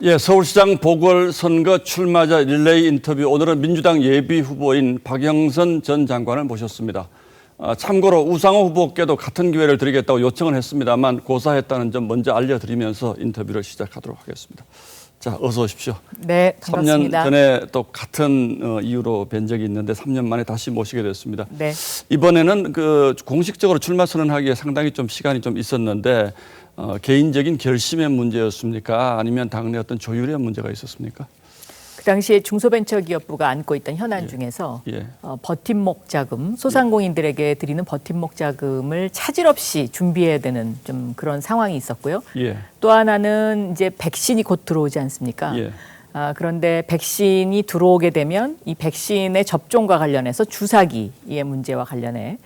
예, 서울시장 보궐선거 출마자 릴레이 인터뷰. 오늘은 민주당 예비 후보인 박영선 전 장관을 모셨습니다. 참고로 우상호 후보께도 같은 기회를 드리겠다고 요청을 했습니다만 고사했다는 점 먼저 알려드리면서 인터뷰를 시작하도록 하겠습니다. 자, 어서 오십시오. 네, 반갑습니다. 3년 전에 또 같은 이유로 뵌 적이 있는데 3년 만에 다시 모시게 됐습니다. 네. 이번에는 공식적으로 출마 선언하기에 상당히 좀 시간이 좀 있었는데 개인적인 결심의 문제였습니까? 아니면 당내 어떤 조율의 문제가 있었습니까? 그 당시에 중소벤처기업부가 안고 있던 현안 중에서 버팀목 자금, 소상공인들에게 드리는 버팀목 자금을 차질 없이 준비해야 되는 좀 그런 상황이 있었고요. 또 하나는 이제 백신이 곧 들어오지 않습니까? 그런데 백신이 들어오게 되면 이 백신의 접종과 관련해서 주사기의 문제와 관련해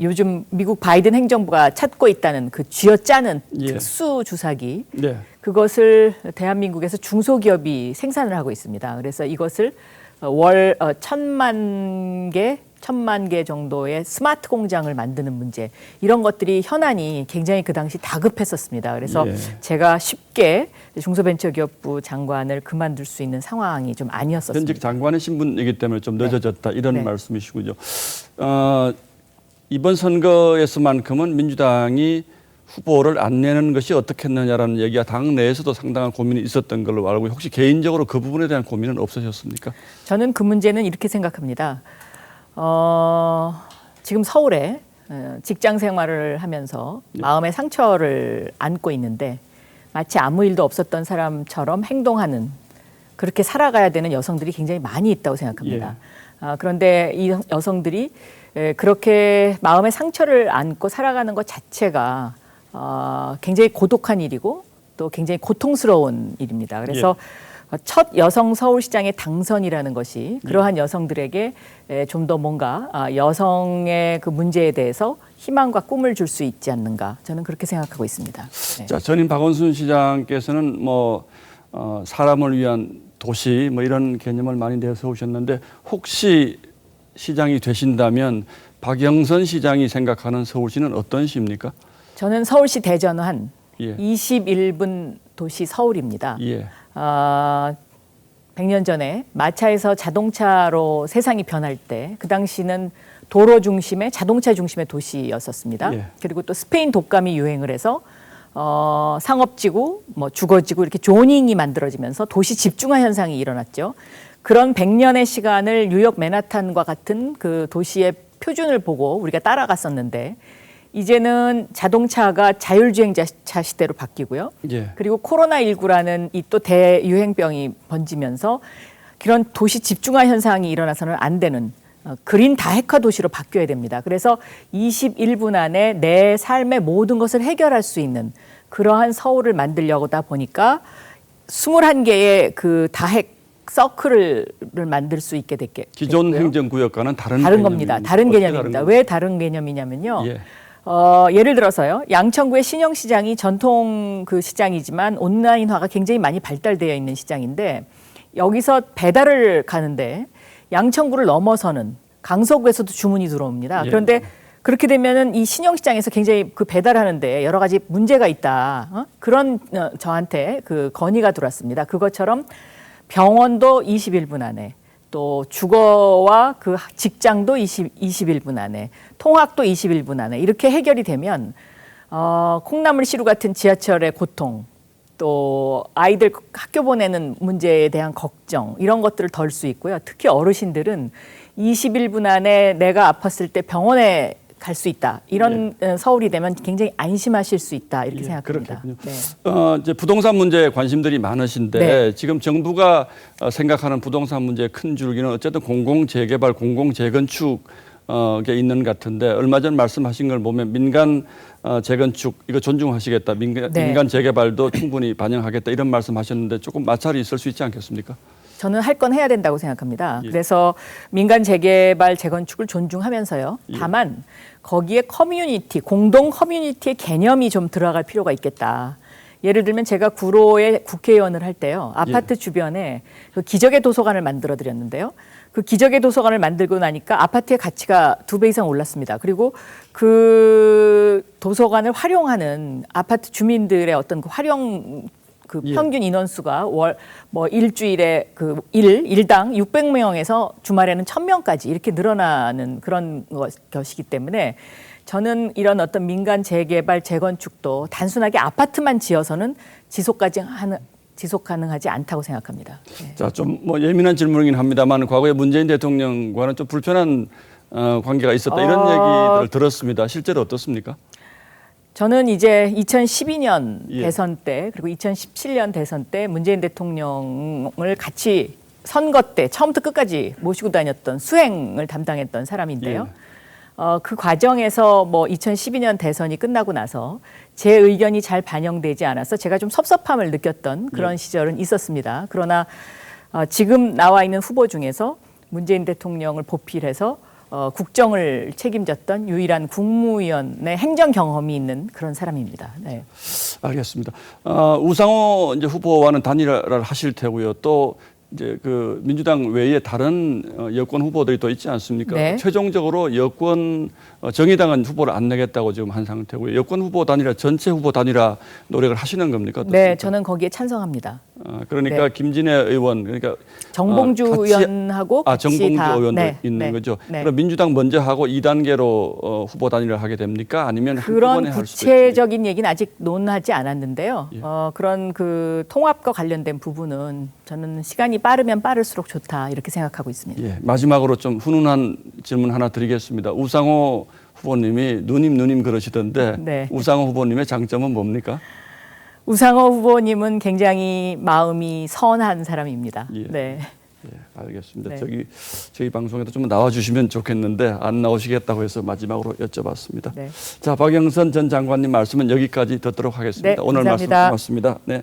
요즘 미국 바이든 행정부가 찾고 있다는 그 쥐어짜는 특수 주사기 그것을 대한민국에서 중소기업이 생산을 하고 있습니다. 그래서 이것을 월 1,000만 개 정도의 스마트 공장을 만드는 문제, 이런 것들이 현안이 굉장히 그 당시 다급했었습니다. 그래서 제가 쉽게 중소벤처기업부 장관을 그만둘 수 있는 상황이 좀 아니었었습니다. 현직 장관의 신분이기 때문에 좀 늦어졌다 이런 말씀이시군요. 이번 선거에서만큼은 민주당이 후보를 안 내는 것이 어떻겠느냐라는 얘기가 당 내에서도 상당한 고민이 있었던 걸로 알고, 혹시 개인적으로 그 부분에 대한 고민은 없으셨습니까? 저는 그 문제는 이렇게 생각합니다. 지금 서울에 직장 생활을 하면서 마음의 상처를 안고 있는데 마치 아무 일도 없었던 사람처럼 행동하는, 그렇게 살아가야 되는 여성들이 굉장히 많이 있다고 생각합니다. 그런데 이 여성들이 그렇게 마음의 상처를 안고 살아가는 것 자체가 굉장히 고독한 일이고 또 굉장히 고통스러운 일입니다. 그래서 첫 여성 서울시장의 당선이라는 것이 그러한 여성들에게 좀 더 뭔가 여성의 그 문제에 대해서 희망과 꿈을 줄 수 있지 않는가, 저는 그렇게 생각하고 있습니다. 자, 전임 박원순 시장께서는 사람을 위한 도시 이런 개념을 많이 내세우셨는데, 혹시 시장이 되신다면 박영선 시장이 생각하는 서울시는 어떤 시입니까? 저는 서울시 대전환 21분 도시 서울입니다. 100년 전에 마차에서 자동차로 세상이 변할 때 그 당시는 도로 중심의 자동차 중심의 도시였었습니다. 그리고 또 스페인 독감이 유행을 해서 상업지구, 주거지구 이렇게 조닝이 만들어지면서 도시 집중화 현상이 일어났죠. 그런 100년의 시간을 뉴욕 맨하탄과 같은 그 도시의 표준을 보고 우리가 따라갔었는데, 이제는 자동차가 자율주행차 시대로 바뀌고요. 그리고 코로나19라는 이 또 대유행병이 번지면서 그런 도시 집중화 현상이 일어나서는 안 되는 그린 다핵화 도시로 바뀌어야 됩니다. 그래서 21분 안에 내 삶의 모든 것을 해결할 수 있는 그러한 서울을 만들려다 보니까 21개의 그 다핵 서클을 만들 수 있게 됐겠고요. 기존 행정구역과는 다른 겁니다. 다른 개념입니다. 왜 다른 개념이냐면요. 예를 들어서요, 양천구의 신영시장이 전통 그 시장이지만 온라인화가 굉장히 많이 발달되어 있는 시장인데, 여기서 배달을 가는데 양천구를 넘어서는 강서구에서도 주문이 들어옵니다. 그런데 그렇게 되면은 이 신영시장에서 굉장히 그 배달하는데 여러 가지 문제가 있다. 그런 저한테 그 건의가 들어왔습니다. 그것처럼 병원도 21분 안에, 또 주거와 그 직장도 21분 안에, 통학도 21분 안에 이렇게 해결이 되면 콩나물시루 같은 지하철의 고통, 또 아이들 학교 보내는 문제에 대한 걱정, 이런 것들을 덜 수 있고요. 특히 어르신들은 21분 안에 내가 아팠을 때 병원에 갈 수 있다. 이런 서울이 되면 굉장히 안심하실 수 있다. 이렇게 생각합니다. 이제 부동산 문제에 관심들이 많으신데 지금 정부가 생각하는 부동산 문제의 큰 줄기는 어쨌든 공공재개발, 공공재건축에 있는 것 같은데, 얼마 전 말씀하신 걸 보면 민간 재건축 이거 존중하시겠다, 민간 재개발도 충분히 반영하겠다 이런 말씀하셨는데, 조금 마찰이 있을 수 있지 않겠습니까? 저는 할 건 해야 된다고 생각합니다. 그래서 민간 재개발, 재건축을 존중하면서요. 다만 거기에 커뮤니티, 공동 커뮤니티의 개념이 좀 들어갈 필요가 있겠다. 예를 들면 제가 구로에 국회의원을 할 때요, 아파트 주변에 그 기적의 도서관을 만들어 드렸는데요. 그 기적의 도서관을 만들고 나니까 아파트의 가치가 2배 이상 올랐습니다. 그리고 그 도서관을 활용하는 아파트 주민들의 어떤 그 활용 그 예. 평균 인원수가 뭐 일주일에 그 일당 600명에서 주말에는 1000명까지 이렇게 늘어나는 그런 것이기 때문에 저는 이런 어떤 민간 재개발 재건축도 단순하게 아파트만 지어서는 지속 가능하지 않다고 생각합니다. 네. 자, 좀 뭐 예민한 질문이긴 합니다만 과거에 문재인 대통령과는 좀 불편한 관계가 있었다 이런 얘기들을 들었습니다. 실제로 어떻습니까? 저는 이제 2012년 예. 대선 때 그리고 2017년 대선 때 문재인 대통령을 같이 선거 때 처음부터 끝까지 모시고 다녔던 수행을 담당했던 사람인데요. 그 과정에서 뭐 2012년 대선이 끝나고 나서 제 의견이 잘 반영되지 않아서 제가 좀 섭섭함을 느꼈던 그런 시절은 있었습니다. 그러나 지금 나와 있는 후보 중에서 문재인 대통령을 보필해서 국정을 책임졌던 유일한 국무위원의 행정 경험이 있는 그런 사람입니다. 네. 알겠습니다. 우상호 이제 후보와는 단일화를 하실 테고요. 또 이제 그 민주당 외에 다른 여권 후보들이 또 있지 않습니까? 네. 최종적으로 여권 정의당은 후보를 안 내겠다고 지금 한 상태고요. 여권 후보 단일화, 전체 후보 단일화 노력을 하시는 겁니까? 어떻습니까? 네, 저는 거기에 찬성합니다. 그러니까 네. 김진애 의원, 그러니까 정봉주 의원하고 같이 정봉주 다 의원도 네, 있는 네, 거죠. 네. 그럼 민주당 먼저 하고 2단계로 후보 단일화를 하게 됩니까? 아니면 그런 한꺼번에 할 수도 있습니까? 구체적인 얘기는 아직 논하지 않았는데요. 예. 그런 그 통합과 관련된 부분은 저는 시간이 빠르면 빠를수록 좋다 이렇게 생각하고 있습니다. 예, 마지막으로 좀 훈훈한 질문 하나 드리겠습니다. 우상호 후보님이 누님 그러시던데 네. 우상호 후보님의 장점은 뭡니까? 우상호 후보님은 굉장히 마음이 선한 사람입니다. 예. 네. 예, 알겠습니다. 네. 저희 방송에도 좀 나와주시면 좋겠는데 안 나오시겠다고 해서 마지막으로 여쭤봤습니다. 네. 자, 박영선 전 장관님 말씀은 여기까지 듣도록 하겠습니다. 네, 오늘 말씀 감사합니다. 고맙습니다. 네.